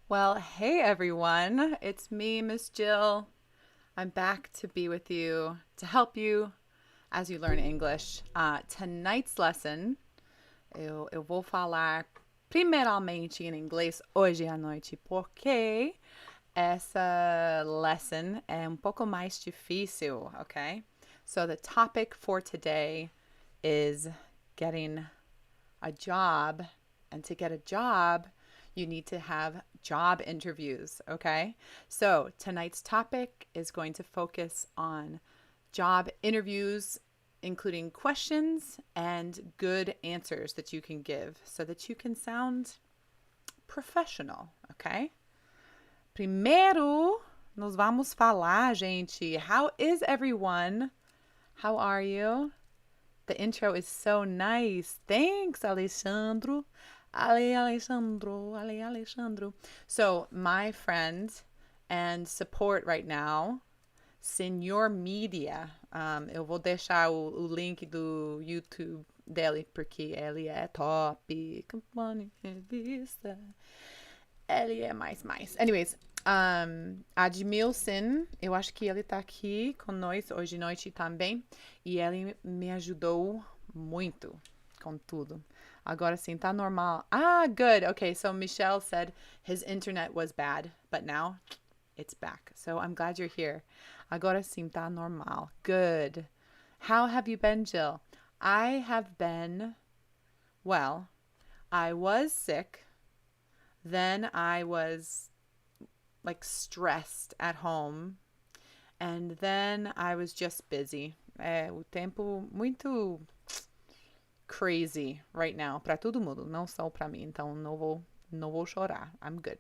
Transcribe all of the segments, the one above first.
Well, hey everyone. It's me, Miss Jill. I'm back to be with you to help you as you learn English. Tonight's lesson, eu vou falar primeiramente em inglês hoje à noite, porque essa lesson é um pouco mais difícil, okay? So the topic for today is getting a job. And to get a job, you need to have job interviews, okay? So tonight's topic is going to focus on job interviews, including questions and good answers that you can give so that you can sound professional, okay? Primeiro, nós vamos falar, gente. How is everyone? How are you? The intro is so nice. Thanks, Alessandro. Alessandro. So, my friend and support right now, Senhor Media. Eu vou deixar o link do YouTube dele, porque ele é top. Campanha revista. Ele é mais. Anyways, Admilson, eu acho que ele tá aqui com nós hoje à noite também. E ele me ajudou muito com tudo. Agora sim, tá normal. Ah, good. Okay, so Michelle said his internet was bad, but now it's back. So I'm glad you're here. Agora sim, tá normal. Good. How have you been, Jill? I have been, well, I was sick. Then I was like stressed at home. And then I was just busy. O tempo muito crazy right now para todo mundo, não só para mim. Então não vou chorar. I'm good.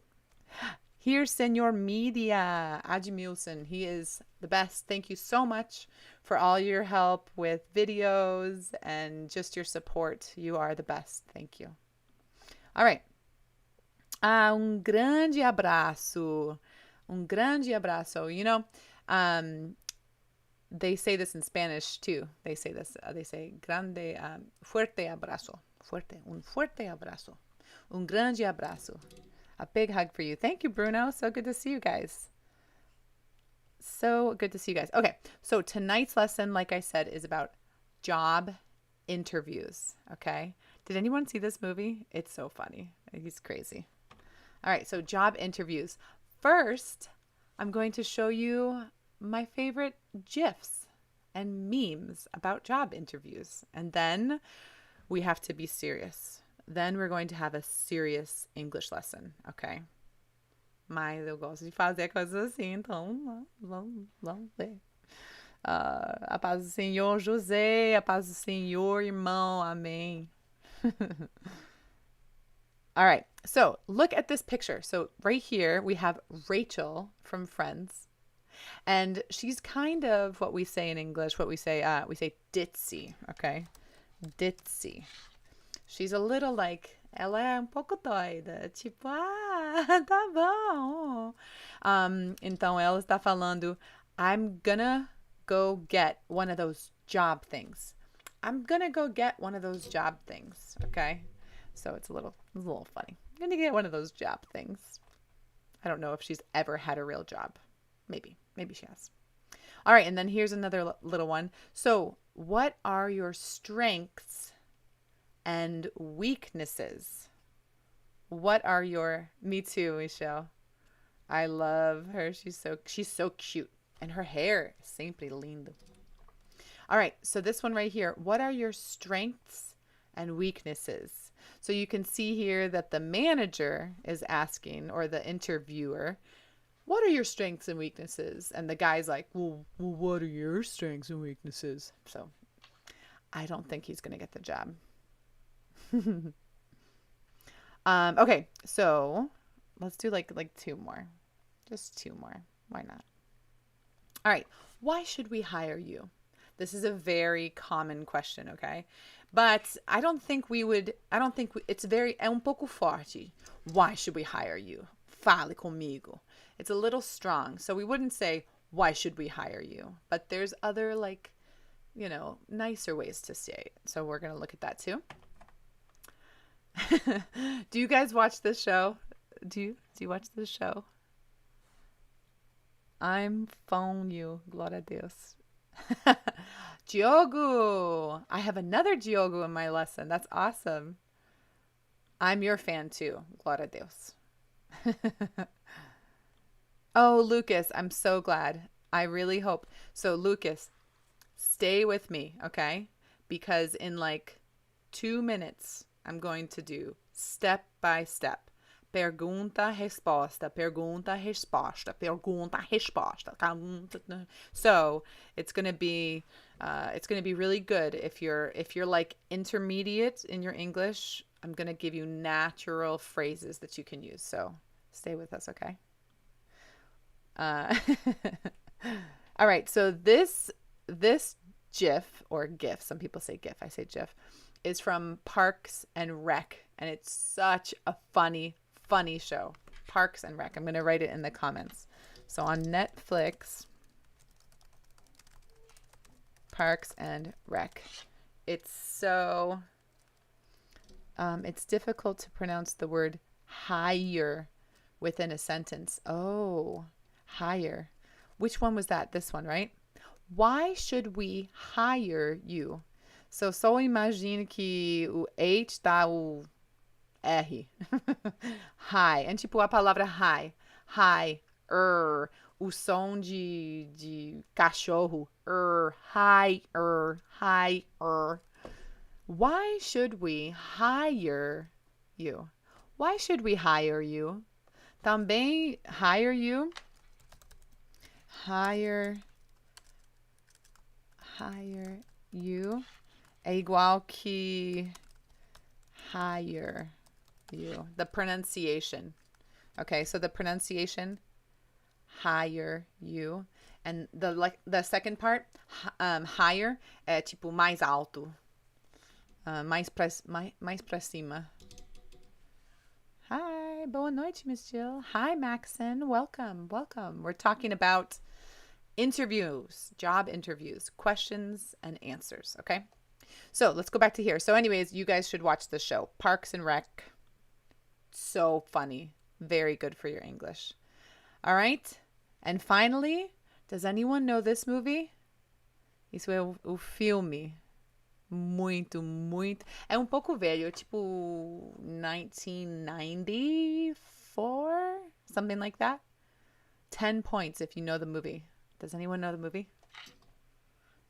Here's Senor Media, Admilson. He is the best. Thank you so much for all your help with videos and just your support. You are the best. Thank you. All right. Grande abraço. Grande abraço. You know, they say this in Spanish too. They say this. They say grande, fuerte abrazo. Fuerte abrazo. Grande abrazo. A big hug for you. Thank you, Bruno. So good to see you guys. So good to see you guys. Okay, so tonight's lesson, like I said, is about job interviews. Okay, did anyone see this movie? It's so funny. He's crazy. All right, so job interviews. First, I'm going to show you my favorite GIFs and memes about job interviews. And then we have to be serious. Then we're going to have a serious English lesson, okay? Mas eu gosto de fazer coisas assim, então vamos ver. A paz do Senhor José, a paz do Senhor irmão, amém. All right, so look at this picture. So right here we have Rachel from Friends. And she's kind of what we say in English, we say ditzy, okay? Ditzy. She's a little like, ela é um pouco doida, tipo, tá bom. Então ela está falando, I'm gonna go get one of those job things. I'm gonna go get one of those job things, okay? So it's a little funny. I'm gonna get one of those job things. I don't know if she's ever had a real job. Maybe she has. All right, and then here's another little one. So, what are your strengths and weaknesses? What are your... Me too, Michelle. I love her. She's so cute. And her hair is sempre lindo. All right, so this one right here. What are your strengths and weaknesses? So you can see here that the manager is asking, or the interviewer, what are your strengths and weaknesses? And the guy's like, well, what are your strengths and weaknesses? So I don't think he's going to get the job. Okay, so let's do like two more. Just two more. Why not? All right. Why should we hire you? This is a very common question, okay? But I don't think it's é um pouco forte. Why should we hire you? Fale comigo. It's a little strong. So we wouldn't say, why should we hire you? But there's other nicer ways to say it. So we're going to look at that too. Do you guys watch this show? Do you watch this show? I'm phone you. Glória a Deus. Diogo. I have another Diogo in my lesson. That's awesome. I'm your fan too. Glória a Deus. Oh, Lucas, I'm so glad. I really hope. So, Lucas, stay with me, okay? Because in like 2 minutes, I'm going to do step by step. Pergunta, resposta, pergunta, resposta, pergunta, resposta. So it's gonna be really good if you're like intermediate in your English. I'm gonna give you natural phrases that you can use. So stay with us, okay? Uh, all right. So this GIF or GIF, some people say GIF, I say GIF, is from Parks and Rec, and it's such a funny show. Parks and Rec. I'm gonna write it in the comments. So on Netflix, Parks and Rec. It's so it's difficult to pronounce the word hire within a sentence. Oh, hire. Which one was that? This one, right? Why should we hire you? So só imagine que o H dá o R. Hi. É tipo a palavra hi. Hi. O som de cachorro. Hi. Hi. Why should we hire you? Why should we hire you? Também hire you. Hire you é igual que hire you. The pronunciation. Okay, so the pronunciation, hire you. And the second part, higher, é tipo mais alto. Mais pra cima. Hi, boa noite, Miss Jill. Hi, Maxon. Welcome. We're talking about interviews, job interviews, questions and answers, okay? So let's go back to here. So anyways, you guys should watch the show. Parks and Rec. So funny. Very good for your English. All right? And finally, does anyone know this movie? Isso é o filme. Muito. É um pouco velho, tipo 1994, something like that. 10 points if you know the movie. Does anyone know the movie?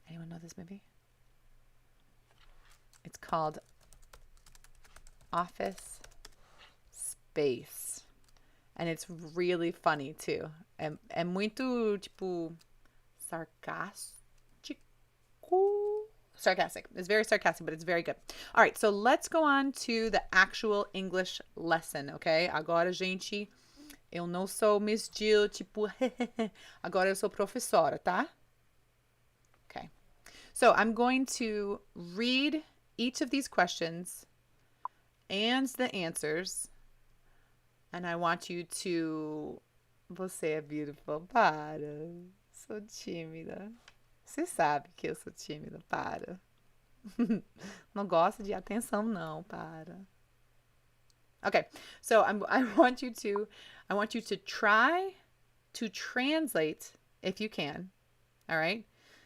Anyone know this movie? It's called Office Space. And it's really funny too. É muito, tipo, sarcastic. It's very sarcastic, but it's very good. All right, so let's go on to the actual English lesson, okay? Agora, gente, eu não sou Miss Jill, tipo, agora eu sou professora, tá? Okay. So I'm going to read each of these questions and the answers, and I want you to... Você é beautiful. Para. Sou tímida. Você sabe que eu sou tímida. Para. Não gosto de atenção, não. Para. Okay, so I want you to try to translate if you can. All right?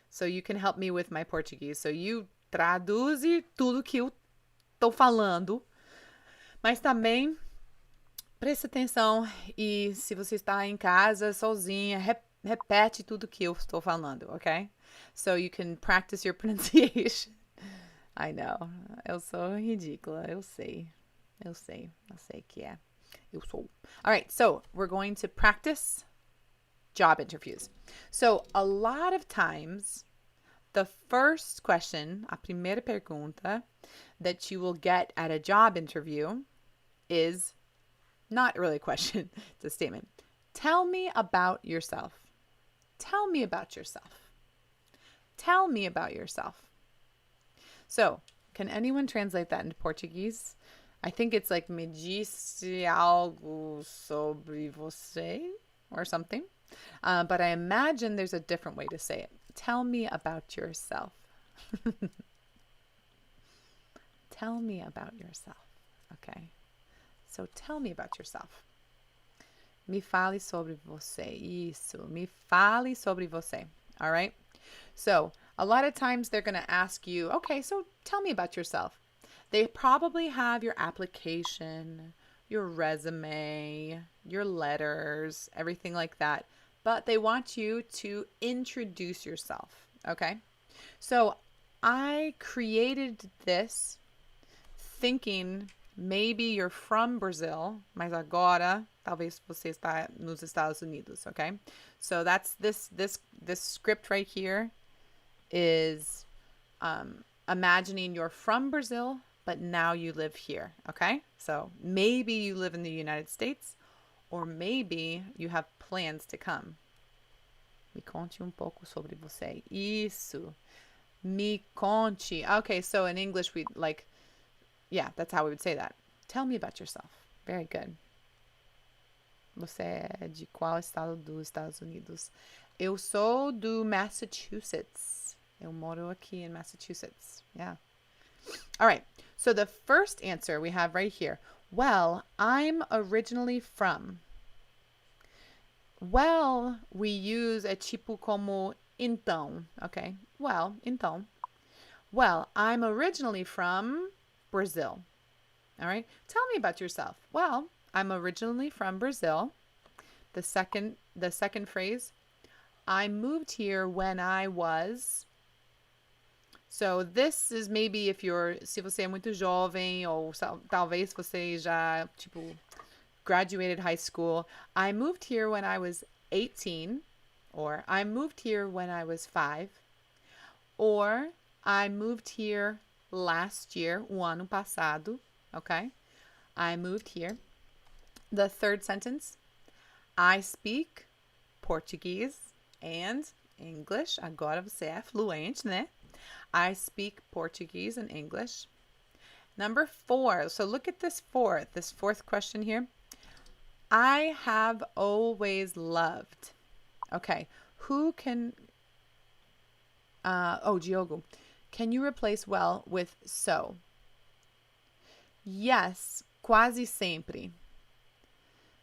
So you can help me with my Portuguese. So you traduze tudo que eu tô falando. Mas também preste atenção e se você está em casa sozinha, repete tudo que eu estou falando, ok? So you can practice your pronunciation. I know. Eu sou ridícula. Eu sei que é. Eu sou. All right, so we're going to practice job interviews. So a lot of times, the first question, a primeira pergunta that you will get at a job interview is not really a question, it's a statement. Tell me about yourself. Tell me about yourself. Tell me about yourself. So, can anyone translate that into Portuguese? I think it's like me disse algo sobre você or something. But I imagine there's a different way to say it. Tell me about yourself. Tell me about yourself. Okay. So tell me about yourself. Me fale sobre você. Isso. Me fale sobre você. All right. So a lot of times they're going to ask you, okay, so tell me about yourself. They probably have your application, your resume, your letters, everything like that. But they want you to introduce yourself. Okay. So I created this thinking maybe you're from Brazil, mas agora talvez você está nos Estados Unidos, okay? So that's this script right here is imagining you're from Brazil, but now you live here, okay? So maybe you live in the United States, or maybe you have plans to come. Me conte pouco sobre você. Isso. Me conte. Okay, so in English we like, yeah, that's how we would say that. Tell me about yourself. Very good. Você é de qual estado dos Estados Unidos? Eu sou do Massachusetts. Eu moro aqui in Massachusetts. Yeah. All right. So the first answer we have right here. Well, I'm originally from. Well, we use é tipo como então, okay? Well, então. Well, I'm originally from Brazil. All right. Tell me about yourself. Well, I'm originally from Brazil. The second phrase, I moved here when I was. So this is maybe se você é muito jovem ou talvez você já tipo graduated high school. I moved here when I was 18, or I moved here when I was 5, or I moved here last year, o ano passado, okay? I moved here. The third sentence, I speak Portuguese and English. Agora você é fluente, né? I speak Portuguese and English. Number 4. So look at this fourth question here. I have always loved. Okay. Who can... Diogo. Can you replace well with so? Yes, quase sempre.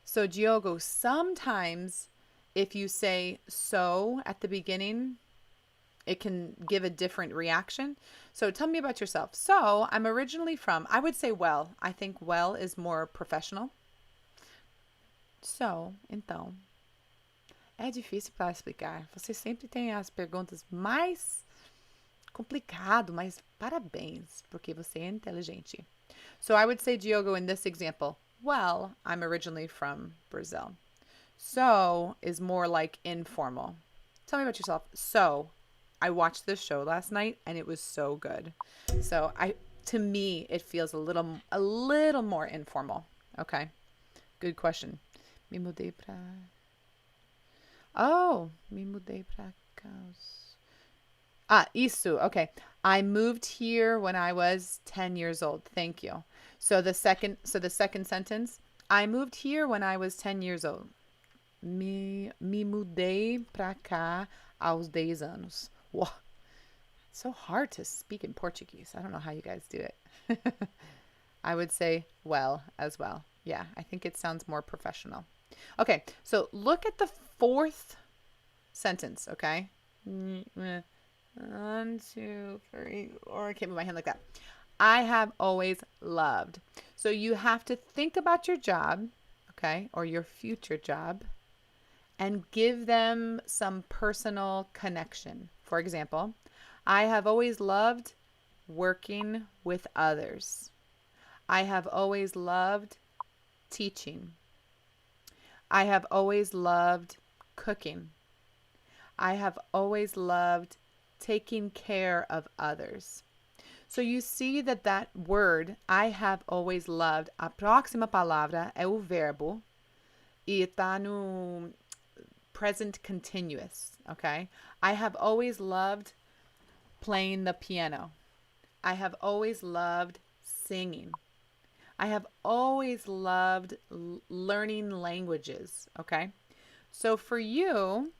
So, Diogo, sometimes if you say so at the beginning, it can give a different reaction. So tell me about yourself. So I'm originally from, I would say well. I think well is more professional. So, então. É difícil para explicar. Você sempre tem as perguntas mais complicado, mas parabéns, porque você é inteligente. So I would say, Diogo, in this example, well, I'm originally from Brazil. So is more like informal. Tell me about yourself. So I watched this show last night and it was so good. So to me, it feels a little more informal. Okay. Good question. Me mudei pra cá. Isso. Okay. I moved here when I was 10 years old. Thank you. So the second sentence, I moved here when I was 10 years old. Me mudei pra cá aos 10 anos. Wow. It's so hard to speak in Portuguese. I don't know how you guys do it. I would say well as well. Yeah, I think it sounds more professional. Okay, so look at the fourth sentence, okay? 1, 2, 3, or I can't move my hand like that. I have always loved. So you have to think about your job, okay, or your future job, and give them some personal connection. For example, I have always loved working with others. I have always loved teaching. I have always loved cooking. I have always loved taking care of others. So you see that word, I have always loved, a próxima palavra é o verbo e está no present continuous, okay? I have always loved playing the piano. I have always loved singing. I have always loved learning languages, okay? So for you,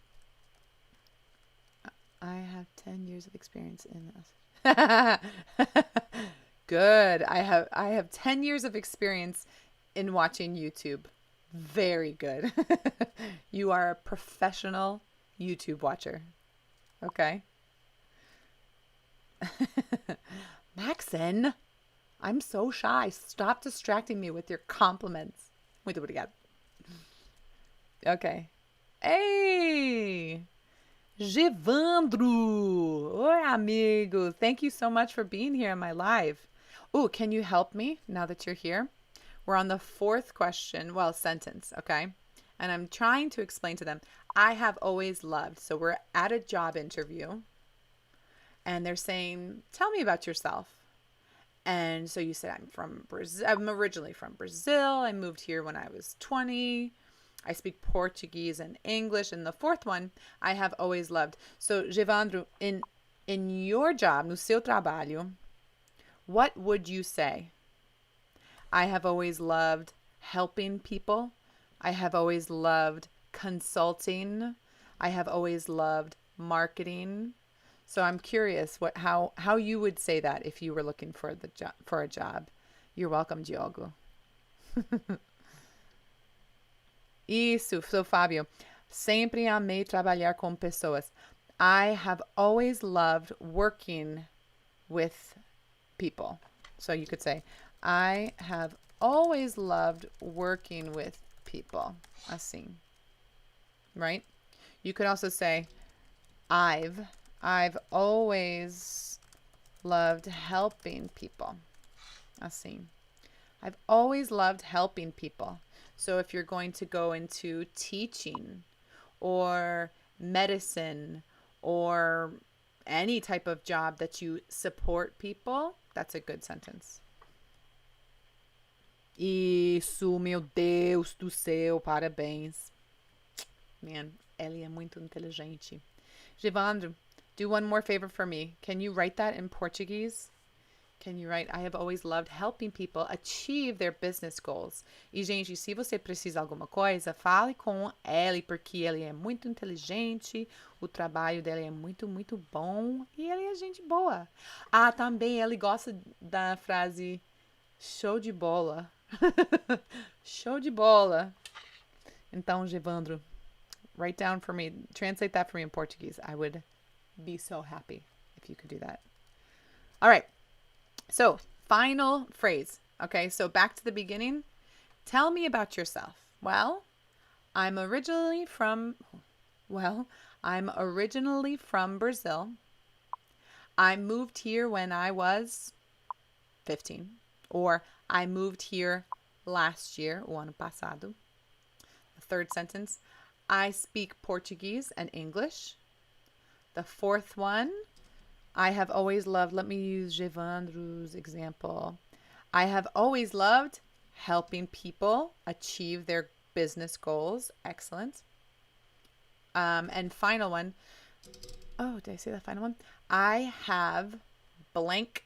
I have 10 years of experience in this. Good. I have 10 years of experience in watching YouTube Very good. You are a professional YouTube watcher. Okay. Maxon, I'm so shy. Stop distracting me with your compliments. Muito obrigada. Okay. Hey, Gevandro. Oi, amigo. Thank you so much for being here in my live. Oh, can you help me now that you're here? We're on the fourth question, well, sentence, okay? And I'm trying to explain to them, I have always loved. So we're at a job interview and they're saying, tell me about yourself. And so you said, I'm from Brazil. I'm originally from Brazil. I moved here when I was 20. I speak Portuguese and English. And the fourth one, I have always loved. So, Gevandro, in your job, no seu trabalho, what would you say? I have always loved helping people. I have always loved consulting. I have always loved marketing. So I'm curious how you would say that if you were looking for a job. You're welcome, Diogo. Isso, so Fábio. Sempre amei trabalhar com pessoas. I have always loved working with people. So you could say, I have always loved working with people. Assim. Right? You could also say, I've always loved helping people. Assim. I've always loved helping people. So if you're going to go into teaching or medicine or any type of job that you support people, that's a good sentence. Isso, meu Deus do céu, parabéns. Man, Ellie é muito inteligente. Gevandro, do one more favor for me. Can you write that in Portuguese? Can you write, I have always loved helping people achieve their business goals. E, gente, se você precisa de alguma coisa, fale com Ellie, porque ele é muito inteligente, o trabalho dele é muito, muito bom e ele é gente boa. Ah, também ele gosta da frase show de bola. Show de bola. Então, Gevandro, write down for me, translate that for me in Portuguese. I would be so happy if you could do that. All right. So, final phrase. Okay, so back to the beginning. Tell me about yourself. Well, I'm originally from Brazil. I moved here when I was 15. Or I moved here last year, o ano passado. The third sentence, I speak Portuguese and English. The fourth one, I have always loved, let me use Gevandro's example. I have always loved helping people achieve their business goals. Excellent. And final one. Oh, did I say the final one? I have blank.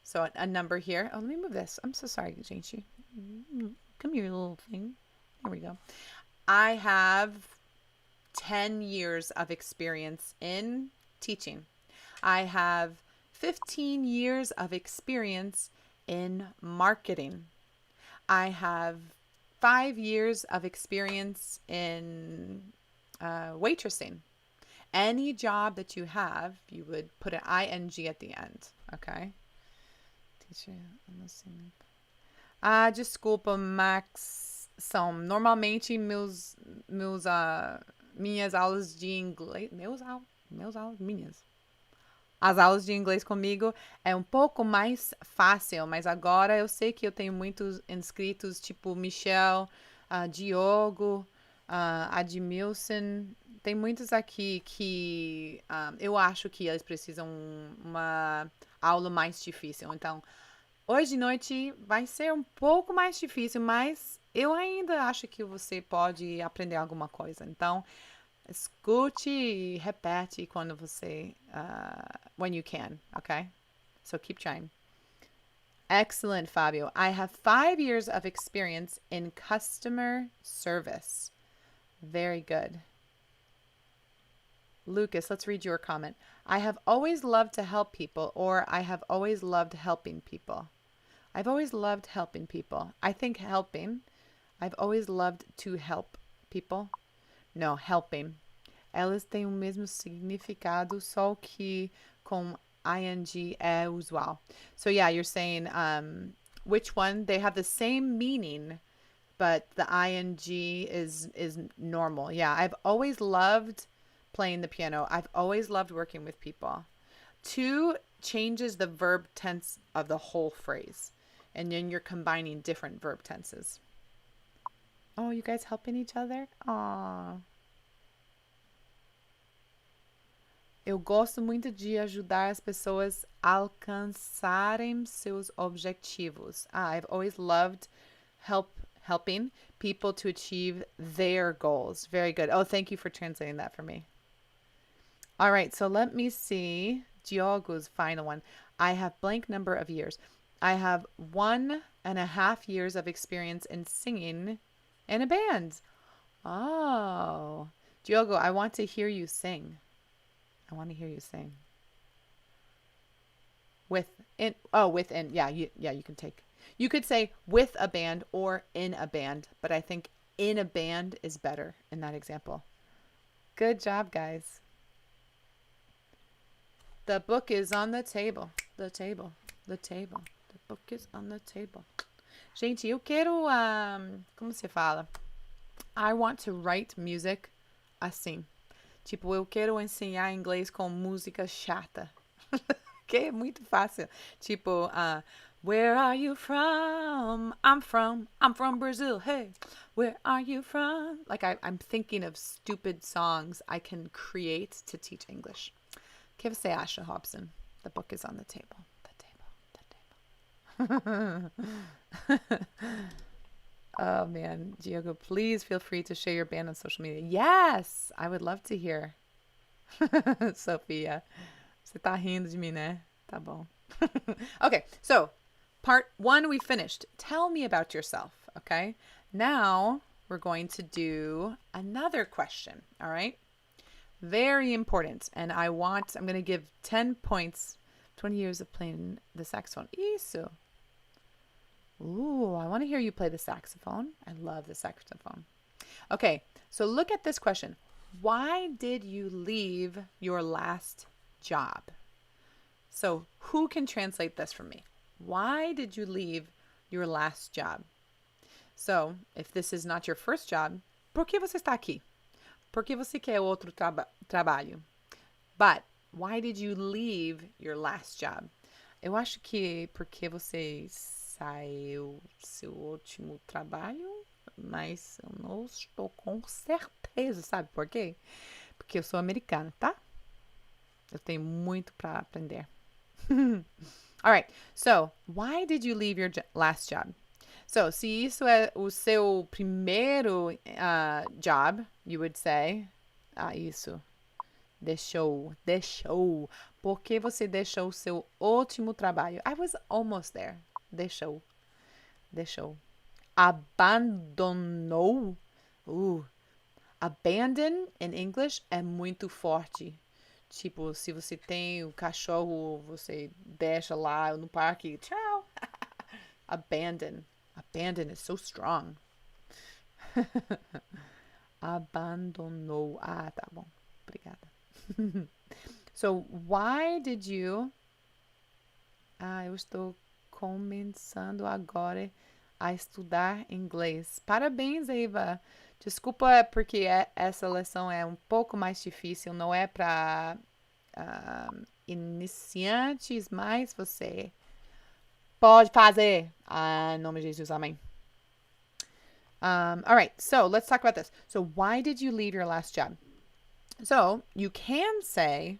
So a number here. Oh, let me move this. I'm so sorry, Janchi. Come here, little thing. Here we go. I have 10 years of experience in teaching. I have 15 years of experience in marketing. I have 5 years of experience in waitressing. Any job that you have, you would put an ing at the end. Okay? Teacher, desculpa, Max. Normalmente minhas aulas de inglês, minhas. As aulas de inglês comigo é um pouco mais fácil, mas agora eu sei que eu tenho muitos inscritos, tipo Michelle, Diogo, Admilson. Tem muitos aqui que eu acho que eles precisam uma aula mais difícil. Então, hoje de noite vai ser um pouco mais difícil, mas eu ainda acho que você pode aprender alguma coisa. Então, escute e repete quando você, when you can, okay? So keep trying. Excellent, Fabio. I have 5 years of experience in customer service. Very good. Lucas, let's read your comment. I have always loved to help people, or I have always loved helping people. I've always loved helping people. I think helping, I've always loved to help people. No, helping. Elas têm o mesmo significado, só que com ing é usual. So yeah, you're saying which one? They have the same meaning, but the ing is normal. Yeah, I've always loved playing the piano. I've always loved working with people. To changes the verb tense of the whole phrase, and then you're combining different verb tenses. Oh, you guys helping each other? Aw. Eu gosto muito de ajudar as pessoas a alcançarem seus objetivos. I've always loved helping people to achieve their goals. Very good. Oh, thank you for translating that for me. All right, so let me see Diogo's final one. I have blank number of years. I have 1.5 years of experience in singing in a band. Oh, Diogo, I want to hear you sing. I want to hear you sing. Within. Yeah, you can take. You could say with a band or in a band, but I think in a band is better in that example. Good job, guys. The book is on the table. The table. The table. The book is on the table. Gente, eu quero, como se fala? I want to write music assim. Tipo, eu quero ensinar inglês com música chata. Que é muito fácil. Tipo, where are you from? I'm from Brazil. Hey, where are you from? Like I'm thinking of stupid songs I can create to teach English. O que você acha, Hobson? The book is on the table. The table. Oh man, Diogo, please feel free to share your band on social media. Yes, I would love to hear. Sophia, você tá rindo de mim, né? Tá bom. Okay, so part 1 we finished. Tell me about yourself, okay? Now we're going to do another question, all right? Very important. And I'm going to give 10 points. 20 years of playing the saxophone. Isso. Ooh, I want to hear you play the saxophone. I love the saxophone. Okay, so look at this question. Why did you leave your last job? So who can translate this for me? Why did you leave your last job? So if this is not your first job, por que você está aqui? Por que você quer outro trabalho? But why did you leave your last job? Eu acho que porque você saiu seu último trabalho, mas eu não estou com certeza, sabe por quê? Porque eu sou americana, tá? Eu tenho muito para aprender. All right, so why did you leave your last job? So, se isso é o seu primeiro job, you would say, isso, deixou. Por que você deixou o seu último trabalho? I was almost there. Deixou. Abandonou. Abandon in English é muito forte. Tipo, se você tem o cachorro, você deixa lá no parque, tchau. Abandon is so strong. Abandonou. Tá bom. Obrigada. So, why did you... eu estou começando agora a estudar inglês. Parabéns, Eva. Desculpa porque essa lição é um pouco mais difícil. Não é para iniciantes, mas você pode fazer. Em nome de Jesus, amém. All right, so let's talk about this. So why did you leave your last job? So you can say,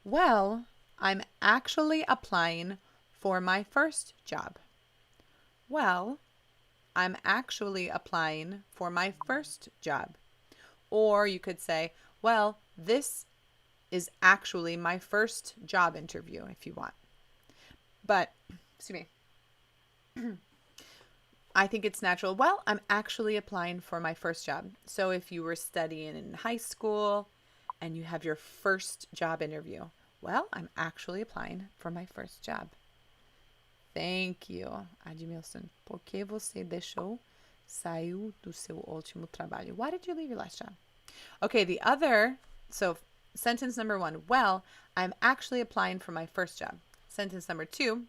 well, I'm actually applying for my first job. Well, I'm actually applying for my first job. Or you could say, well, this is actually my first job interview if you want. But, excuse me. I think it's natural. Well, I'm actually applying for my first job. So if you were studying in high school and you have your first job interview, well, I'm actually applying for my first job. Thank you, Admilson. Por que você deixou saiu do seu último trabalho? Why did you leave your last job? Okay, the other, so sentence number 1, well, I'm actually applying for my first job. Sentence number 2,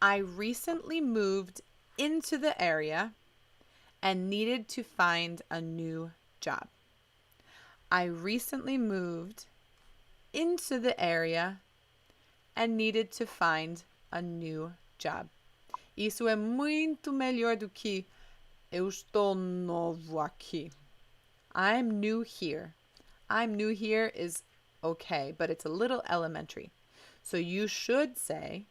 I recently moved into the area and needed to find a new job. I recently moved into the area and needed to find a new job. Isso é muito melhor do que eu estou novo aqui. I'm new here. I'm new here is okay, but it's a little elementary. So you should say,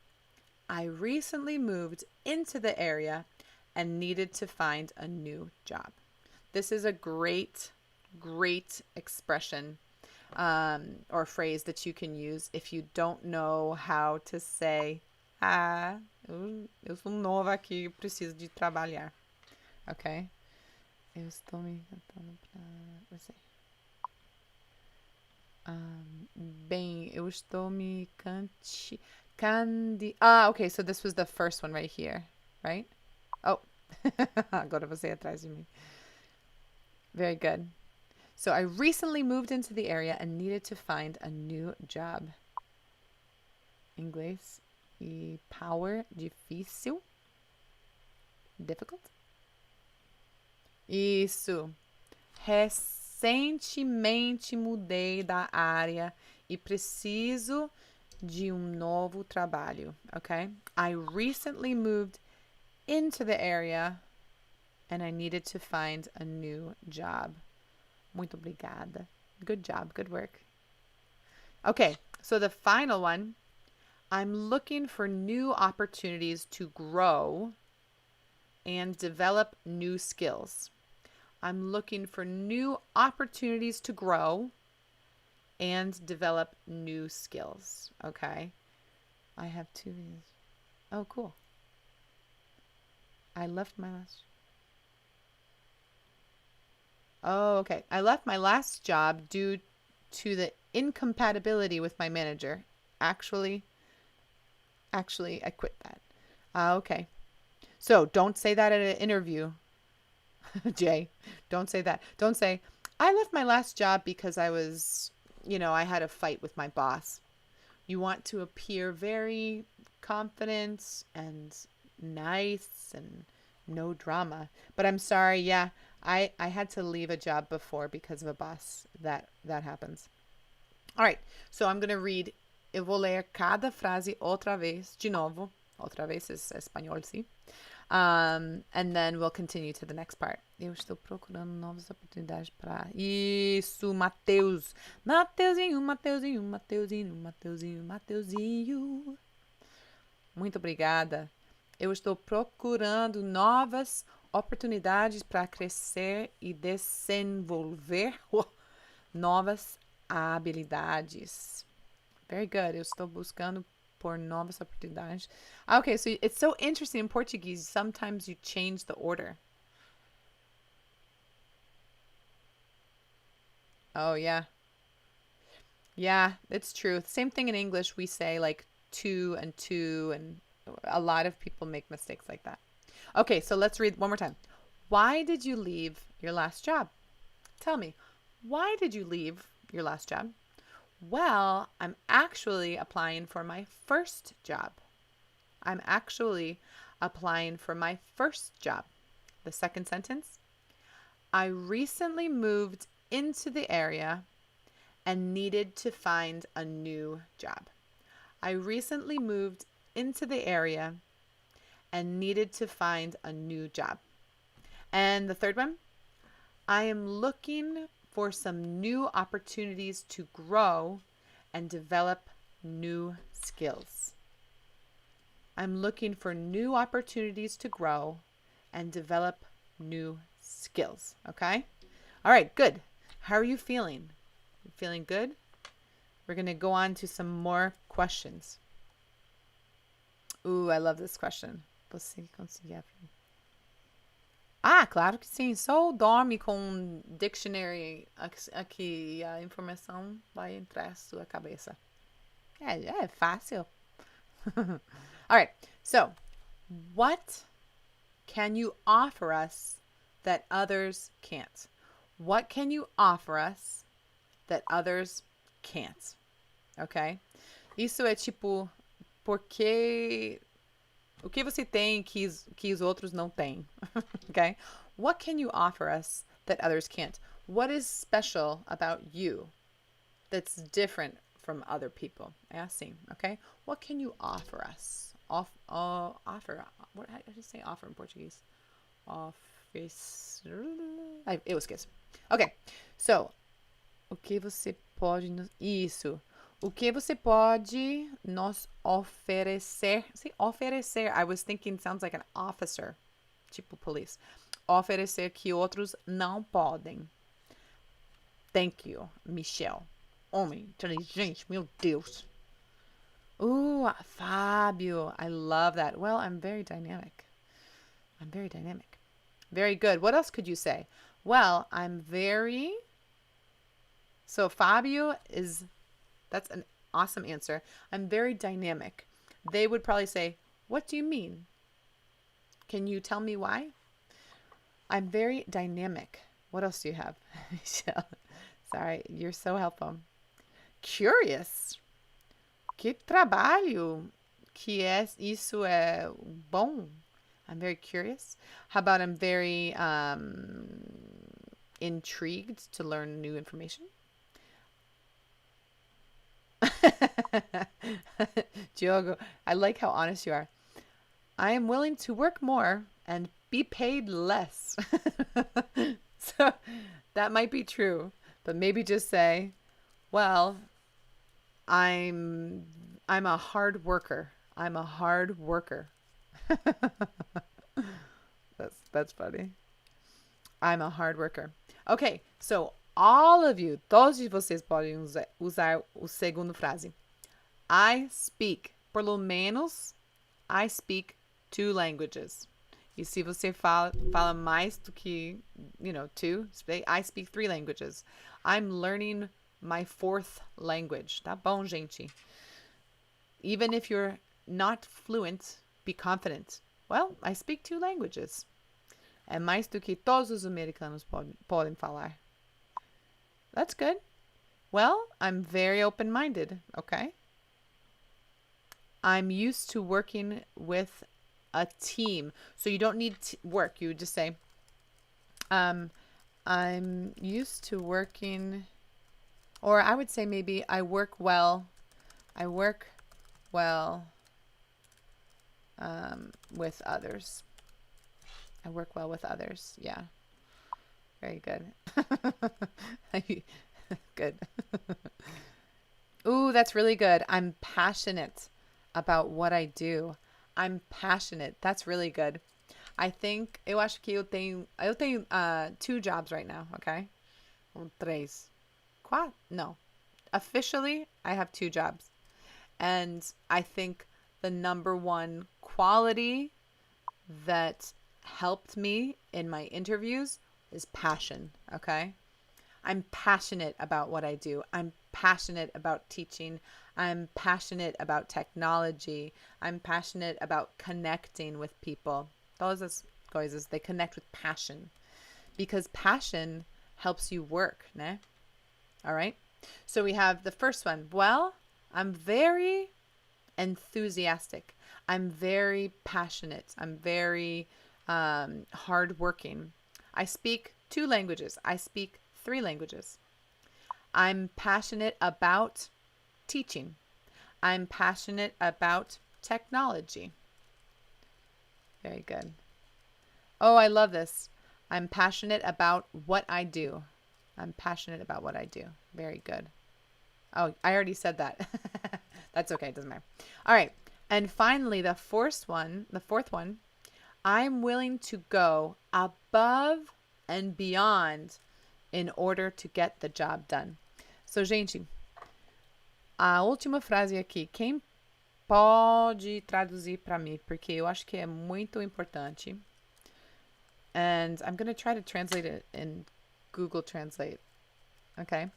I recently moved into the area and needed to find a new job. This is a great expression or phrase that you can use if you don't know how to say, eu sou nova aqui, preciso de trabalhar. Okay? Eu estou me cantando pra você. Bem, eu estou me okay, so this was the first one right here, right? Oh, agora você atrás de mim. Very good. So I recently moved into the area and needed to find a new job. Inglês e power, difícil. Difficult. Isso. Recentemente mudei da área e preciso de novo trabalho, okay? I recently moved into the area and I needed to find a new job. Muito obrigada. Good job. Good work. Okay, so the final one. I'm looking for new opportunities to grow and develop new skills. I'm looking for new opportunities to grow and develop new skills. Okay. I have 2 of these. Oh, cool. I left my last. Oh, okay. I left my last job due to the incompatibility with my manager. Actually, I quit that. Okay. So don't say that at an interview, Jay. Don't say that. Don't say, I left my last job because I was, I had a fight with my boss. You want to appear very confident and nice and no drama. But I'm sorry, yeah, I had to leave a job before because of a boss. That happens. All right, so I'm going to read. Eu vou ler cada frase outra vez, de novo. Outra vez é espanhol, sim. And then we'll continue to the next part. Eu estou procurando novas oportunidades para... Isso, Mateus. Mateuzinho. Muito obrigada. Eu estou procurando novas oportunidades para crescer e desenvolver novas habilidades. Very good. Eu estou buscando por novas oportunidades. Okay, so it's so interesting in Portuguese. Sometimes you change the order. Oh, yeah. Yeah, it's true. Same thing in English. We say like to and two, and a lot of people make mistakes like that. Okay, so let's read one more time. Why did you leave your last job? Tell me, why did you leave your last job? Well, I'm actually applying for my first job. I'm actually applying for my first job. The second sentence. I recently moved into the area and needed to find a new job. I recently moved into the area and needed to find a new job. And the third one, I am looking for some new opportunities to grow and develop new skills. I'm looking for new opportunities to grow and develop new skills. Okay? All right, good. How are you feeling? You feeling good? We're going to go on to some more questions. Ooh, I love this question. Você conseguir. Ah, claro que sim. Só dorme com um dictionary aqui e a informação vai entrar na sua cabeça. É fácil. All right. So, what can you offer us that others can't? What can you offer us that others can't? Ok? Isso é tipo, porque o que você tem que os outros não têm? Okay? What can you offer us that others can't? What is special about you that's different from other people? É assim, okay? What can you offer us? Offer. What how do you say offer in Portuguese? Office. Eu esqueço. Ok. So, o que você pode nos... Isso. O que você pode nos oferecer? See, oferecer. I was thinking sounds like an officer. Tipo police. Oferecer que outros não podem. Thank you, Michelle. Homem inteligente, meu Deus. Ooh, Fábio. I love that. Well, I'm very dynamic. Very good. What else could you say? Well, I'm very... So Fábio is... That's an awesome answer. I'm very dynamic. They would probably say, what do you mean? Can you tell me why? I'm very dynamic. What else do you have, Michelle? Sorry, you're so helpful. Curious. Que trabalho. Isso é bom. I'm very curious. How about I'm very intrigued to learn new information? Diogo, I like how honest you are. I am willing to work more and be paid less. So that might be true, but maybe just say, well, I'm a hard worker. I'm a hard worker. That's funny. I'm a hard worker. Okay, so all of you, todos de vocês podem usar o segundo frase. I speak, por lo menos, I speak 2 languages. E se você fala mais do que, two, I speak 3 languages. I'm learning my 4th language. Tá bom, gente? Even if you're not fluent, be confident. Well, I speak 2 languages. É mais do que todos os americanos podem falar. That's good. Well, I'm very open-minded, okay? I'm used to working with a team. So you don't need to work. You would just say, I'm used to working, or I would say maybe I work well with others. I work well with others. Yeah. Very good. Good. Ooh, that's really good. I'm passionate about what I do. I'm passionate. That's really good. Eu acho que eu tenho 2 jobs right now, okay? Or 3. 4? No. Officially, I have 2 jobs. And I think the number one quality that helped me in my interviews is passion, okay? I'm passionate about what I do. I'm passionate about teaching. I'm passionate about technology. I'm passionate about connecting with people. Todas as coisas, they connect with passion. Because passion helps you work, né? All right? So we have the first one. Well, I'm very enthusiastic. I'm very passionate. I'm very hardworking. I speak 2 languages. I speak 3 languages. I'm passionate about teaching. I'm passionate about technology. Very good. Oh, I love this. I'm passionate about what I do. I'm passionate about what I do. Very good. Oh, I already said that. That's okay. It doesn't matter. All right. And finally, the fourth one, I'm willing to go above and beyond in order to get the job done. So, gente, a última frase aqui, quem pode traduzir para mim? Porque eu acho que é muito importante. And I'm going to try to translate it in Google Translate. Okay.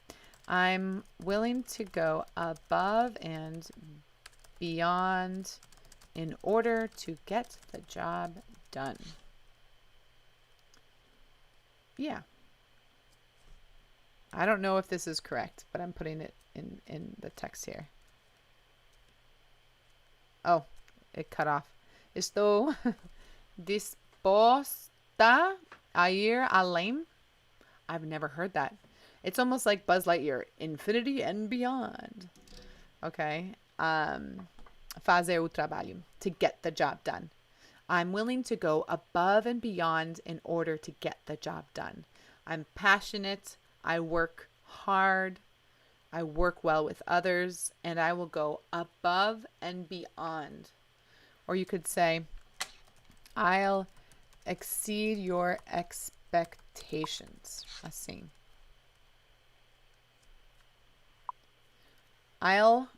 I'm willing to go above and beyond in order to get the job done. Yeah. I don't know if this is correct, but I'm putting it in the text here. Oh, it cut off. Estou disposta a ir além. I've never heard that. It's almost like Buzz Lightyear, infinity and beyond. Okay. Fazer o trabalho, to get the job done. I'm willing to go above and beyond in order to get the job done. I'm passionate. I work hard. I work well with others, and I will go above and beyond. Or you could say, I'll exceed your expectations. Assim. Eu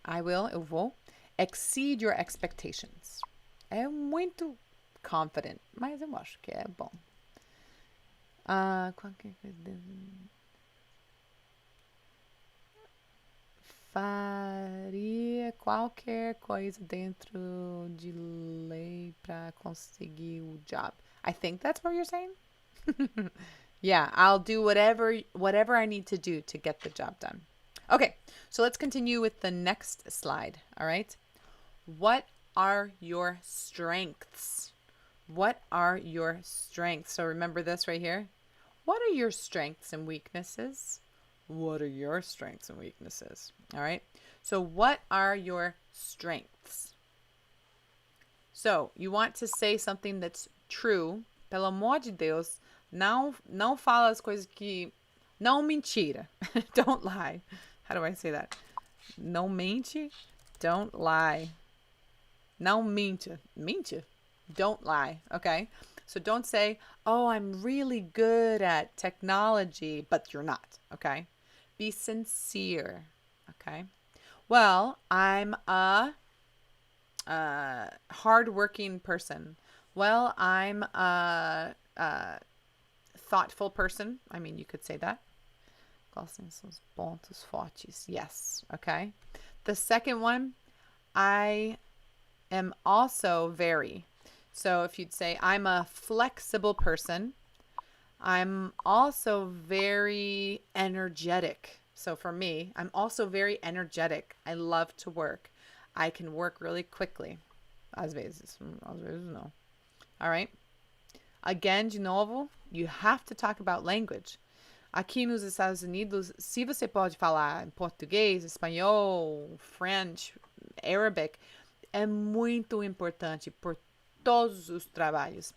vou exceed your expectations. É muito confident, mas eu acho que é bom. Qualquer coisa. Faria qualquer coisa dentro de lei para conseguir o job. I think that's what you're saying. Yeah, I'll do whatever I need to do to get the job done. Okay, so let's continue with the next slide. All right. What are your strengths? What are your strengths? So remember this right here. What are your strengths and weaknesses? What are your strengths and weaknesses? All right. So what are your strengths? So you want to say something that's true. Pelo amor de Deus, não fala as coisas que... Não mentira. Don't lie. How do I say that? Não mente. Don't lie. Não minta. Mente. Don't lie. Okay. So don't say, oh, I'm really good at technology, but you're not. Okay. Be sincere. Okay. Well, I'm a hardworking person. Well, I'm a thoughtful person. I mean, you could say that. Pontos fortes. Yes. Okay. The second one, I am also very. So if you'd say, I'm a flexible person, I'm also very energetic. So for me, I'm also very energetic. I love to work. I can work really quickly. Às vezes no. All right. Again, de novo, you have to talk about language. Aqui nos Estados Unidos, se você pode falar em português, espanhol, French, Arabic, é muito importante por todos os trabalhos.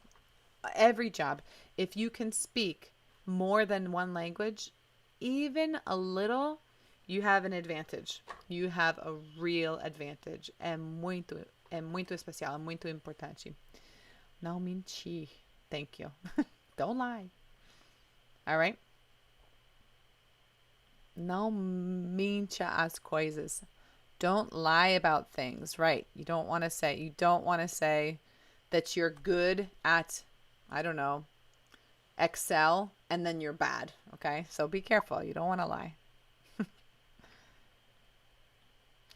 Every job. If you can speak more than one language, even a little, you have an advantage. You have a real advantage. É muito especial, é muito importante. Não mentir. Thank you. Don't lie. All right? Não minta as coisas. Don't lie about things, right? You don't want to say that you're good at, I don't know, Excel, and then you're bad, okay? So be careful. You don't want to lie.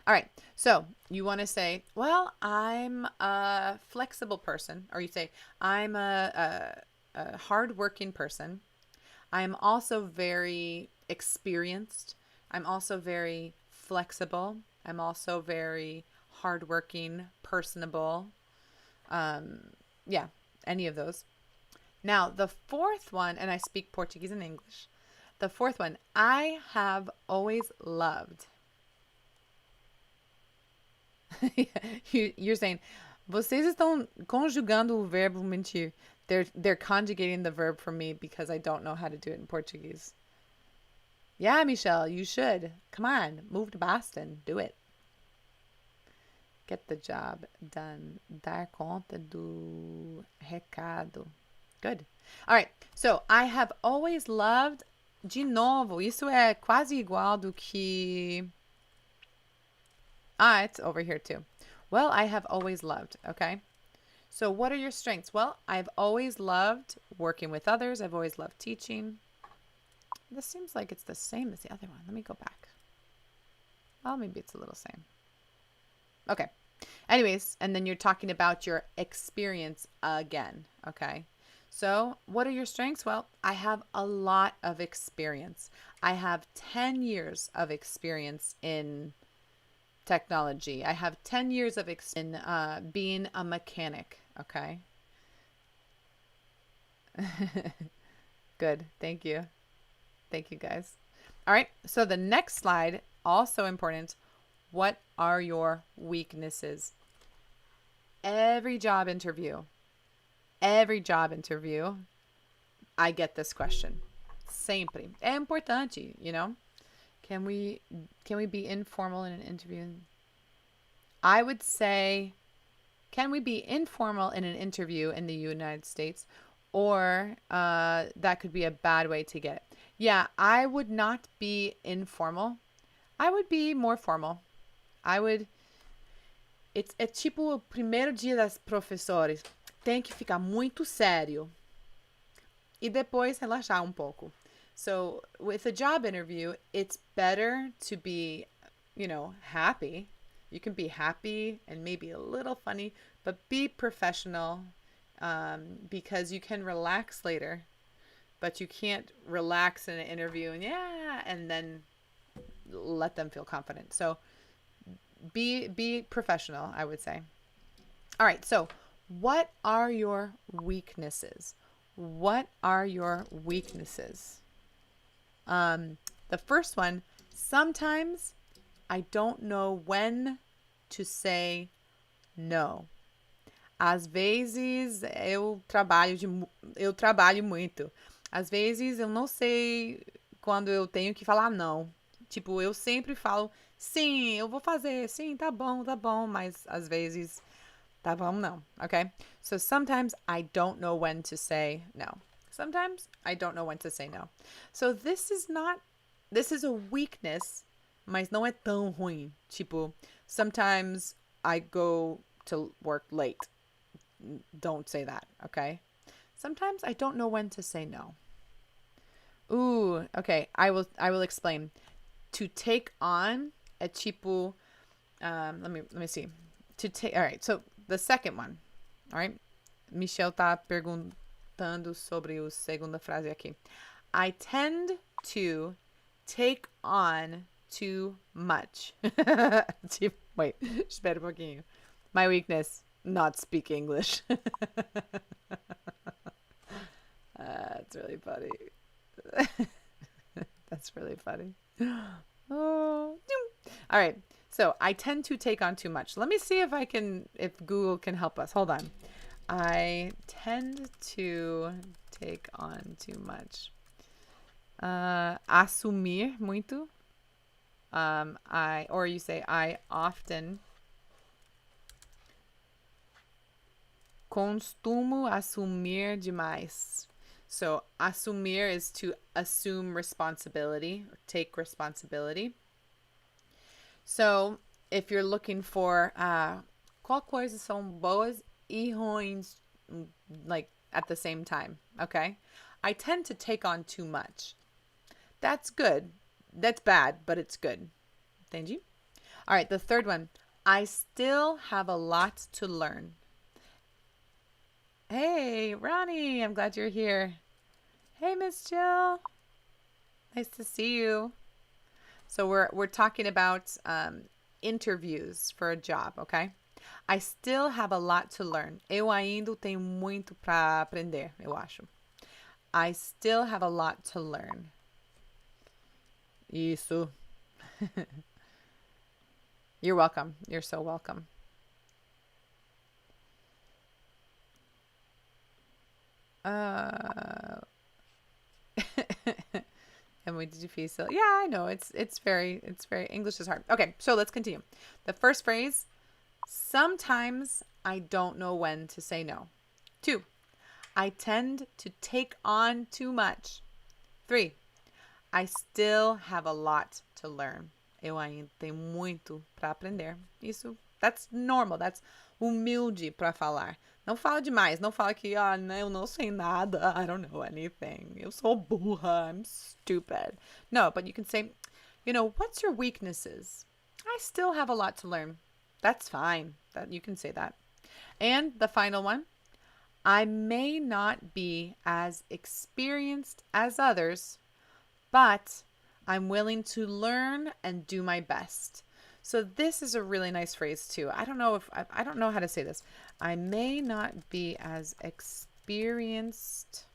All right. So you want to say, well, I'm a flexible person, or you say, I'm a hardworking person. I'm also very experienced. I'm also very flexible. I'm also very hardworking, personable. Yeah, any of those. Now, the fourth one, and I speak Portuguese and English. The fourth one, I have always loved. You're saying, vocês estão conjugando o verbo mentir. They're conjugating the verb for me because I don't know how to do it in Portuguese. Yeah, Michelle, you should. Come on, move to Boston. Do it. Get the job done. Dar conta do recado. Good. All right. So, I have always loved. De novo, isso é quase igual do que... it's over here too. Well, I have always loved. Okay. So, what are your strengths? Well, I've always loved working with others. I've always loved teaching. This seems like it's the same as the other one. Let me go back. Well, maybe it's a little same. Okay. Anyways, and then you're talking about your experience again. Okay. So, what are your strengths? Well, I have a lot of experience. I have 10 years of experience in technology. I have 10 years of experience in being a mechanic. Okay. Good. Thank you. Thank you, guys. All right. So, the next slide, also important. What are your weaknesses? Every job interview, I get this question. Sempre. É importante, you know? Can we be informal in an interview? I would say, can we be informal in an interview in the United States? Or that could be a bad way to get it. Yeah, I would not be informal. I would be more formal. I would. É tipo o primeiro dia das professores. Tem que ficar muito sério. E depois relaxar um pouco. So with a job interview, it's better to be, happy. You can be happy and maybe a little funny, but be professional because you can relax later, but you can't relax in an interview and then let them feel confident. So be professional, I would say. All right. So what are your weaknesses? What are your weaknesses? The first one, sometimes I don't know when to say no. Às vezes eu trabalho muito. Às vezes eu não sei quando eu tenho que falar não. Tipo, eu sempre falo, sim, eu vou fazer, sim, tá bom, mas às vezes tá bom não, okay? So sometimes I don't know when to say no. Sometimes I don't know when to say no. So this is a weakness, mas não é tão ruim. Tipo, sometimes I go to work late. Don't say that, okay? Sometimes I don't know when to say no. Ooh, okay. I will explain. To take on é tipo let me see. All right. So the second one. All right. Michelle tá perguntando sobre a segunda frase aqui. I tend to take on too much. Wait, espera um pouquinho. My weakness, not speak English. It's really funny. That's really funny. Oh. All right. So I tend to take on too much. Let me see if Google can help us. Hold on. I tend to take on too much. Assumir muito. Or you say I often costumo assumir demais. So assumir is to assume responsibility, or take responsibility. So if you're looking for qual coisas são boas e ruins, like at the same time, okay? I tend to take on too much. That's good. That's bad, but it's good. Entendi? All right, the third one. I still have a lot to learn. Hey, Ronnie, I'm glad you're here. Hey, Miss Jill. Nice to see you. So we're talking about interviews for a job, okay? I still have a lot to learn. Eu ainda tenho muito para aprender, eu acho. I still have a lot to learn. Isso. You're welcome. You're so welcome. É muito difícil. Yeah, I know. It's very English is hard. Okay, so let's continue. The first phrase, sometimes I don't know when to say no. 2, I tend to take on too much. 3, I still have a lot to learn. Eu ainda tenho muito para aprender. Isso, that's normal. That's humilde para falar. Não fala demais. Não fala que, eu não sei nada. I don't know anything. Eu sou burra. I'm stupid. No, but you can say, what's your weaknesses? I still have a lot to learn. That's fine. You can say that. And the final one, I may not be as experienced as others, but I'm willing to learn and do my best. So this is a really nice phrase too. I don't know if I don't know how to say this. I may not be as experienced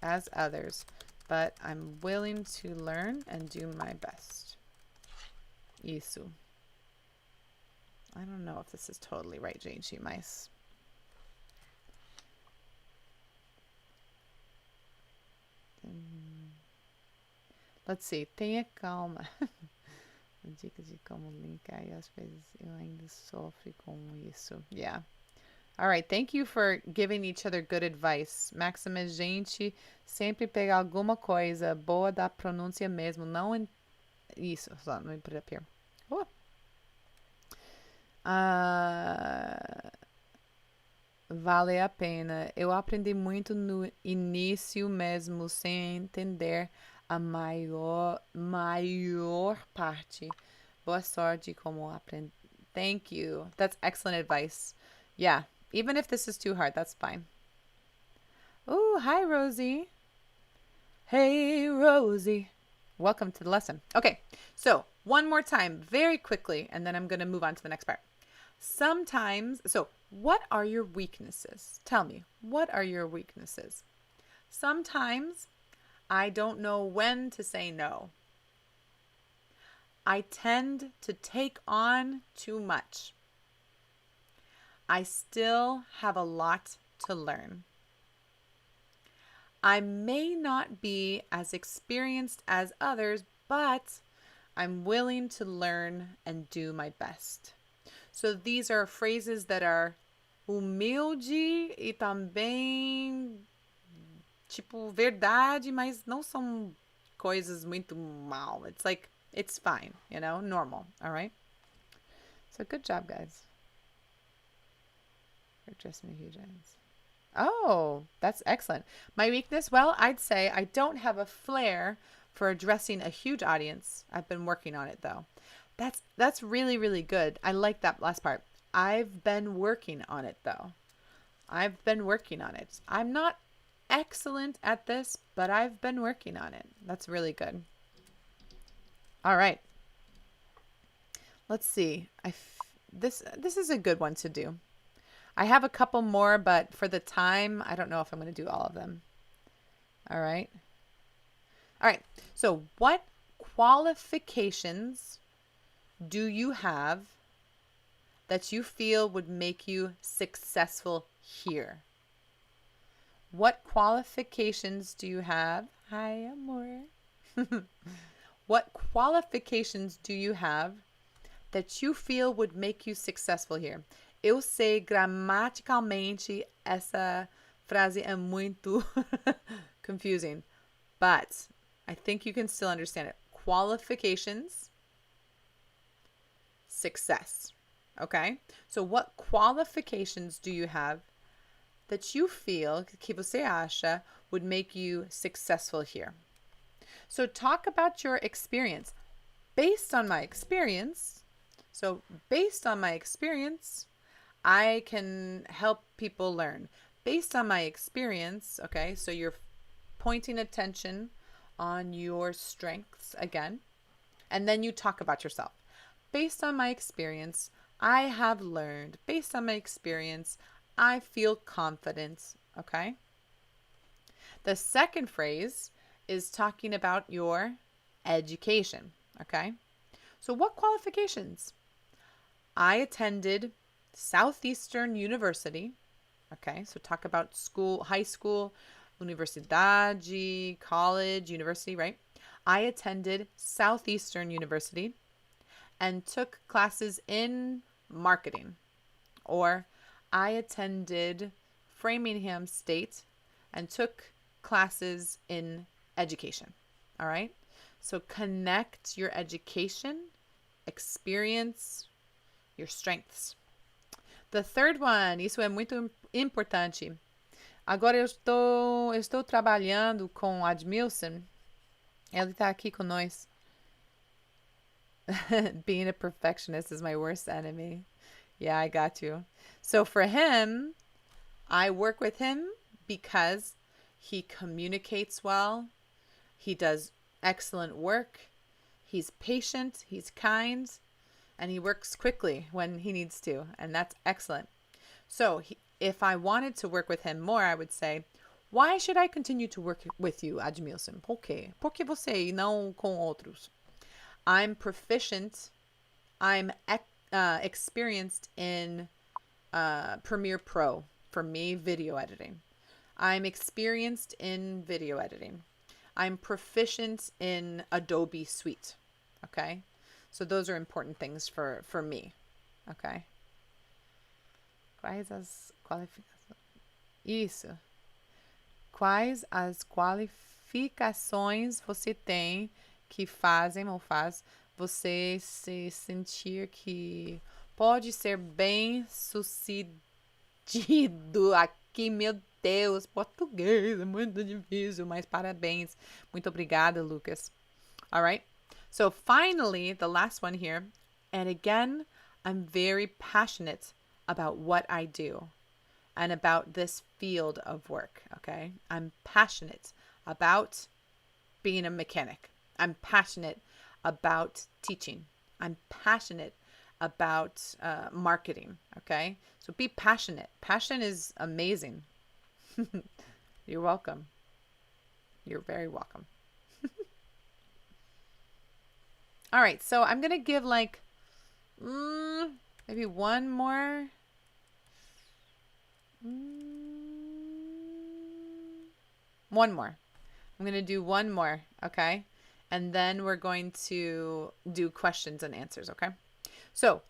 as others, but I'm willing to learn and do my best. Isso. I don't know if this is totally right, gente, mas let's see. Tenha calma. Dicas de como linkar e às vezes eu ainda sofro com isso. Yeah. All right. Thank you for giving each other good advice. Máxima, gente, sempre pegar alguma coisa boa da pronúncia mesmo. Não isso. Let me put it up here. Oh. Vale a pena. Eu aprendi muito no início mesmo, sem entender a maior parte. Boa sorte como aprender. Thank you. That's excellent advice. Yeah. Even if this is too hard, that's fine. Oh, hi, Rosie. Hey, Rosie. Welcome to the lesson. Okay, so one more time, very quickly, and then I'm going to move on to the next part. Sometimes, so what are your weaknesses? Tell me, what are your weaknesses? Sometimes I don't know when to say no. I tend to take on too much. I still have a lot to learn. I may not be as experienced as others, but I'm willing to learn and do my best. So these are phrases that are humilde e também tipo verdade, mas não são coisas muito mal. It's like, it's fine, you know, normal, all right? So good job, guys. Address me huge ends. Oh, that's excellent. My weakness, well, I'd say I don't have a flair for addressing a huge audience. I've been working on it though. That's really, really good. I like that last part. I've been working on it though. I've been working on it. I'm not excellent at this, but I've been working on it. That's really good. All right. Let's see. This is a good one to do. I have a couple more, but for the time, I don't know if I'm going to do all of them. All right. All right. So what qualifications do you have that you feel would make you successful here? What qualifications do you have? Hi, amor. What qualifications do you have that you feel would make you successful here? Eu sei, gramaticalmente, essa frase é muito confusing, but I think you can still understand it. Qualifications, success. Okay? So what qualifications do you have that you feel, que você acha, would make you successful here? So talk about your experience. Based on my experience, I can help people learn. Based on my experience, okay, so you're pointing attention on your strengths again, and then you talk about yourself. Based on my experience, I have learned. Based on my experience, I feel confident, okay? The second phrase is talking about your education, okay? So what qualifications? I attended Southeastern University. Okay, so talk about school, high school, universidade, college, university, right? I attended Southeastern University and took classes in marketing. Or I attended Framingham State and took classes in education. All right? So connect your education, experience, your strengths. The third one, isso é muito importante. Agora eu estou trabalhando com Admilson. Ele está aqui com nós. Being a perfectionist is my worst enemy. Yeah, I got you. So for him, I work with him because he communicates well, he does excellent work, he's patient, he's kind, and he works quickly when he needs to, and that's excellent. So if I wanted to work with him more, I would say, why should I continue to work with you, Admilson? Por quê? Por que você e não com outros? I'm proficient. I'm experienced in Premiere Pro, for me, video editing. I'm experienced in video editing. I'm proficient in Adobe Suite. Okay? So those are important things for me. Okay? Quais as qualificações? Isso. Quais as qualificações você tem que fazem ou faz você se sentir que pode ser bem sucedido aqui, meu Deus, português é muito difícil, mas parabéns. Muito obrigada, Lucas. All right. So finally, the last one here, and again, I'm very passionate about what I do and about this field of work, okay? I'm passionate about being a mechanic. I'm passionate about teaching. I'm passionate about marketing, okay? So be passionate. Passion is amazing. You're welcome. You're very welcome. All right, so I'm going to give like maybe one more. One more. I'm going to do one more, okay? And then we're going to do questions and answers, okay? So,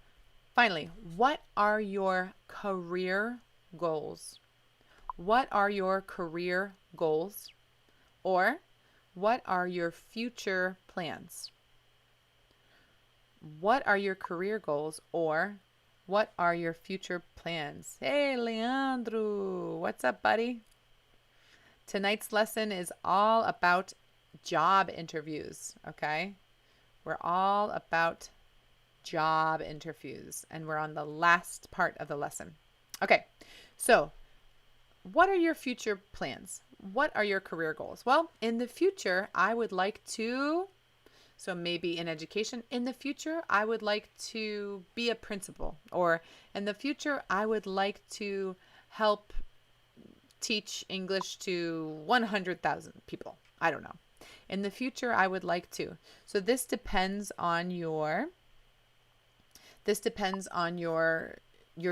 finally, what are your career goals? What are your career goals? Or what are your future plans? What are your career goals? Or what are your future plans? Hey, Leandro, what's up, buddy? Tonight's lesson is all about job interviews, okay? We're all about job interviews, and we're on the last part of the lesson. Okay, so what are your future plans? What are your career goals? Well, in the future, I would like to, so maybe in education, in the future, I would like to be a principal, or in the future, I would like to help teach English to 100,000 people. I don't know. In the future, I would like to. So this depends on your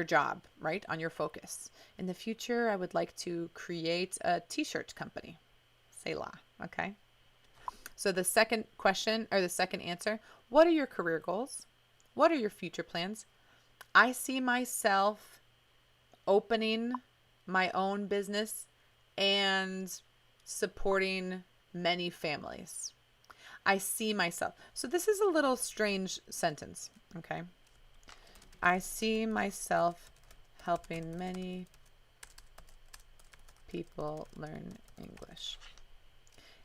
job, right? On your focus. In the future, I would like to create a t-shirt company. Say la, okay? So the second question, or the second answer, what are your career goals? What are your future plans? I see myself opening my own business and supporting many families. I see myself. So this is a little strange sentence, okay? I see myself helping many people learn English.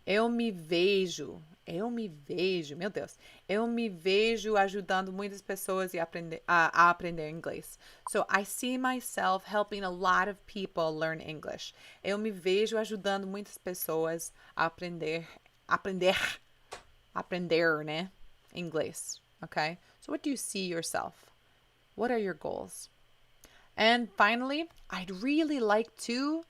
Eu me vejo, meu Deus, eu me vejo ajudando muitas pessoas a aprender inglês. So, I see myself helping a lot of people learn English. Eu me vejo ajudando muitas pessoas a aprender, né? Inglês, okay? So, what do you see yourself? What are your goals? And finally, I'd really like to.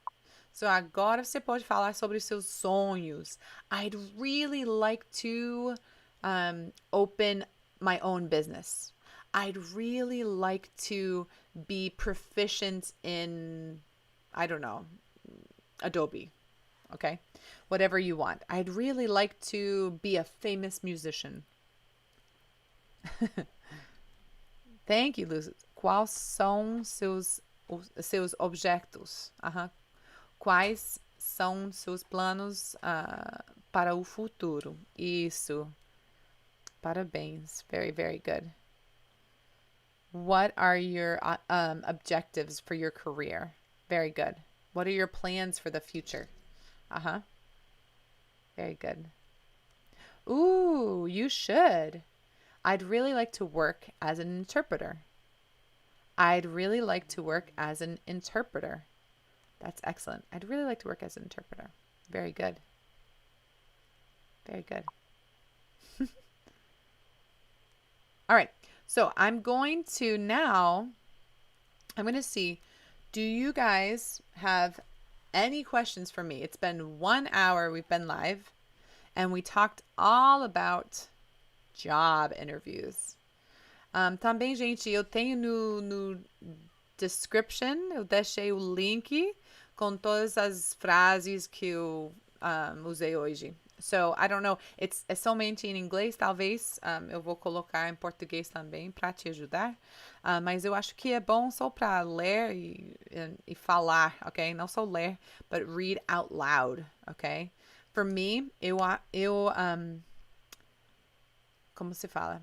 So agora você pode falar sobre os seus sonhos. I'd really like to open my own business. I'd really like to be proficient in, I don't know, Adobe. Okay? Whatever you want. I'd really like to be a famous musician. Thank you, Luz. Quais são seus objetos? Quais são seus planos para o futuro? Isso. Parabéns. Very, very good. What are your objectives for your career? Very good. What are your plans for the future? Very good. Ooh, you should. I'd really like to work as an interpreter. I'd really like to work as an interpreter. That's excellent. I'd really like to work as an interpreter. Very good. Very good. All right. So I'm going to see, do you guys have any questions for me? It's been 1 hour we've been live, and we talked all about job interviews. Também, gente, eu tenho no description, eu deixei o link com todas as frases que eu usei hoje. So, I don't know, é somente em inglês, talvez eu vou colocar em português também para te ajudar. Mas eu acho que é bom só para ler e falar, ok? Não só ler, but read out loud, ok? For me, como se fala?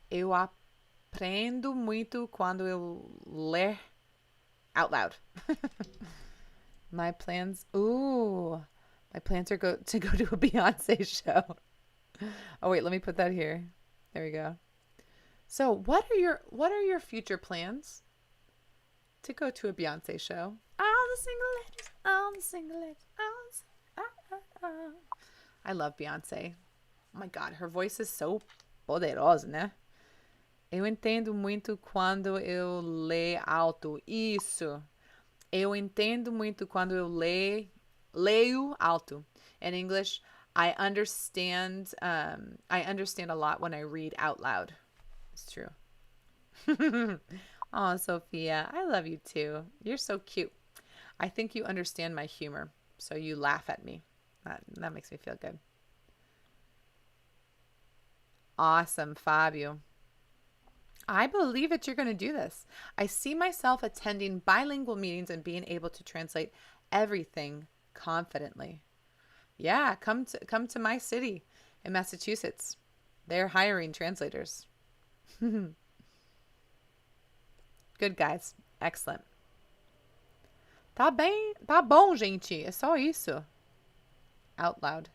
Eu aprendo muito quando eu ler out loud. My plans are to go to a Beyonce show. Oh wait, let me put that here. There we go. So, what are your future plans? To go to a Beyonce show. All the single ladies, all the single ladies, I love Beyonce. Oh my God, her voice is so poderosa, né? Eu entendo muito quando eu leio alto. Isso. Eu entendo muito quando eu leio alto. In English, I understand a lot when I read out loud. It's true. Oh, Sophia, I love you too. You're so cute. I think you understand my humor, so you laugh at me. That makes me feel good. Awesome, Fabio. I believe that you're going to do this. I see myself attending bilingual meetings and being able to translate everything confidently. Yeah, come to my city in Massachusetts. They're hiring translators. Good, guys. Excellent. Tá bem, tá bom, gente. É só isso. Out loud.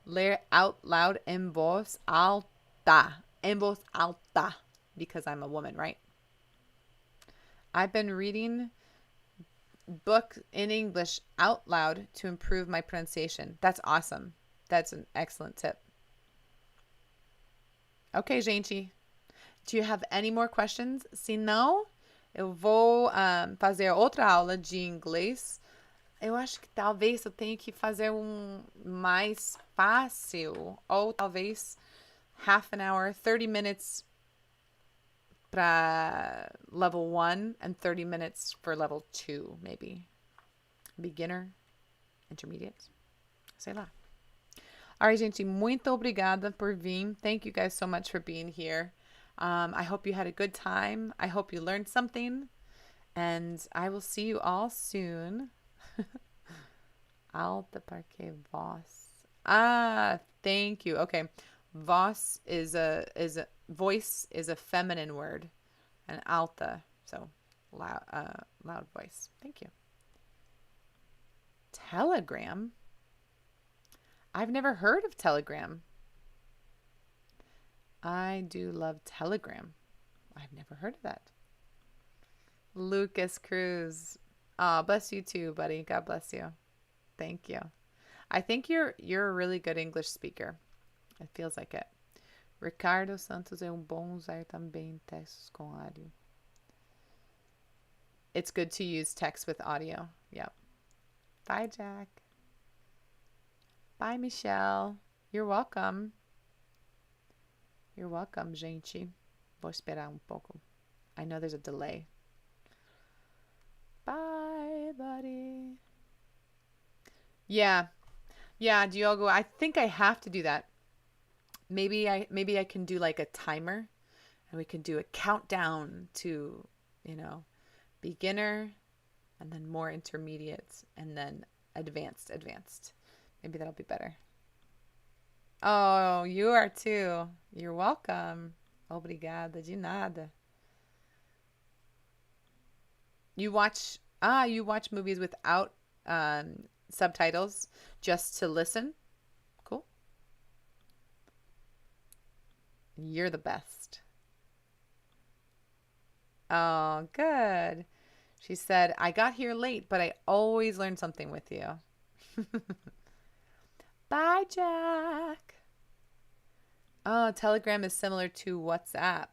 Ler out loud en voz alta. En voz alta. Because I'm a woman, right? I've been reading books in English out loud to improve my pronunciation. That's awesome. That's an excellent tip. Okay, gente. Do you have any more questions? Se não, eu vou fazer outra aula de inglês. Eu acho que talvez eu tenha que fazer um mais fácil. Ou talvez half an hour, 30 minutes para level 1 and 30 minutes for level 2, maybe. Beginner, intermediate. Sei lá. All right, gente, muito obrigada por vir. Thank you guys so much for being here. I hope you had a good time. I hope you learned something. And I will see you all soon. Alta porque voz. Thank you. Okay. Voz is a voice is a feminine word. And alta, so loud voice. Thank you. Telegram? I've never heard of Telegram. I do love Telegram. I've never heard of that. Lucas Cruz. Oh, bless you too, buddy. God bless you. Thank you. I think you're a really good English speaker. It feels like it. Ricardo Santos é bom usar também textos com áudio. It's good to use text with audio. Yep. Bye, Jack. Bye, Michelle. You're welcome. You're welcome, gente. Vou esperar pouco. I know there's a delay. Bye, buddy. Yeah, Diogo, I think I have to do that. Maybe I can do like a timer, and we can do a countdown to, beginner, and then more intermediate, and then advanced. Maybe that'll be better. Oh, you are too. You're welcome. Obrigada, de nada. You watch movies without subtitles just to listen? Cool. You're the best. Oh, good. She said, I got here late, but I always learn something with you. Bye, Jack. Oh, Telegram is similar to WhatsApp.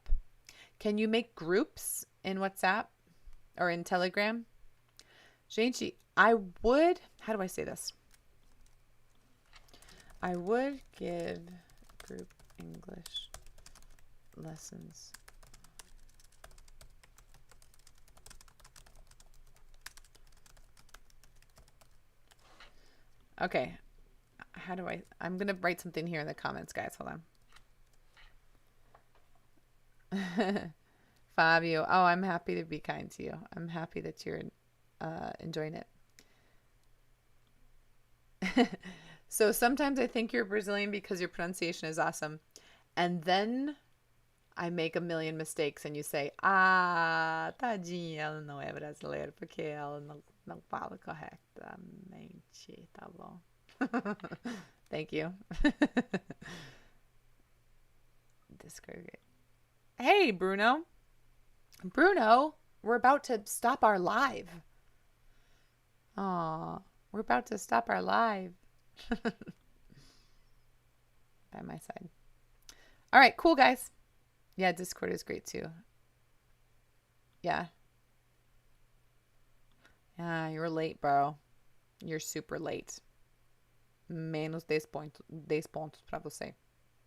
Can you make groups in WhatsApp or in Telegram? Gente, I would, how do I say this? I would give group English lessons. Okay. How do I'm going to write something here in the comments, guys. Hold on. Fabio. Oh, I'm happy to be kind to you. I'm happy that you're enjoying it. So sometimes I think you're Brazilian because your pronunciation is awesome. And then I make a million mistakes and you say, ah, tadinha, ela não é brasileira porque ela não fala corretamente. Tá bom. Thank you. Discourage. Hey, Bruno. Bruno, we're about to stop our live. Aw, we're about to stop our live. By my side. All right, cool, guys. Yeah, Discord is great too. Yeah. Yeah, you're late, bro. You're super late. Menos 10 pontos pra você.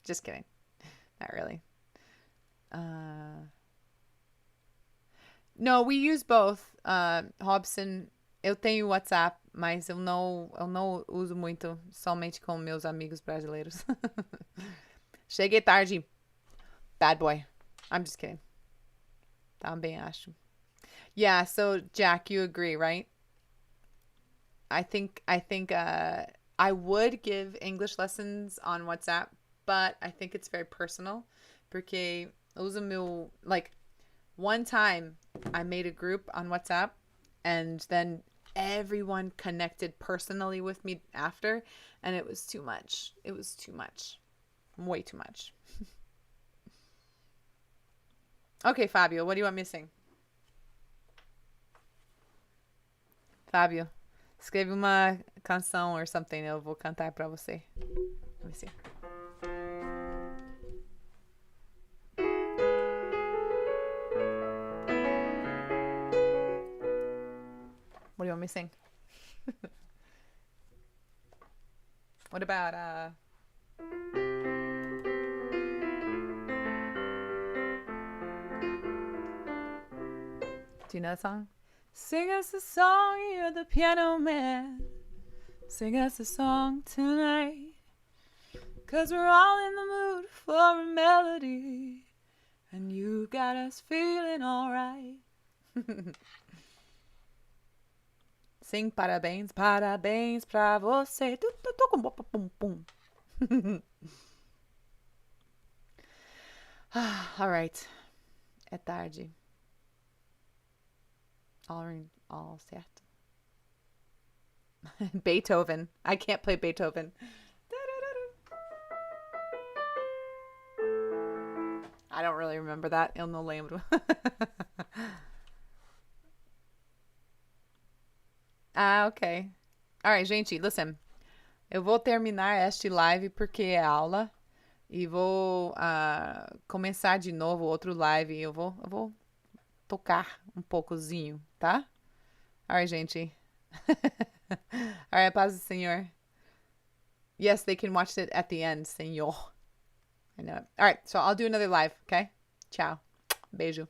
Just kidding. Not really. No, we use both. Robson, eu tenho WhatsApp, mas eu não uso muito, somente com meus amigos brasileiros. Cheguei tarde. Bad boy. I'm just kidding. Também acho. Yeah, so Jack, you agree, right? I think I would give English lessons on WhatsApp, but I think it's very personal. Porque uso meu, like, one time I made a group on WhatsApp and then everyone connected personally with me after, and it was too much. It was too much. Way too much. Okay, Fabio, what do you want me to sing? Fábio, escreve uma canção or something, eu vou cantar pra você. Let me see. What do you want me to sing? What about do you know the song? Sing us a song, you're the piano man. Sing us a song tonight. 'Cause we're all in the mood for a melody. And you got us feeling alright. Sing parabéns, parabéns pra você. Alright. É tarde. All certo. Beethoven. I can't play Beethoven. I don't really remember that. Eu não lembro. Ah, ok. Alright, gente, listen. Eu vou terminar este live porque é aula. E vou começar de novo outro live. Eu vou tocar um poucozinho, tá? Alright, gente. Alright, paz do Senhor. Yes, they can watch it at the end, Senhor. I know it. Alright, so I'll do another live, okay? Ciao. Beijo.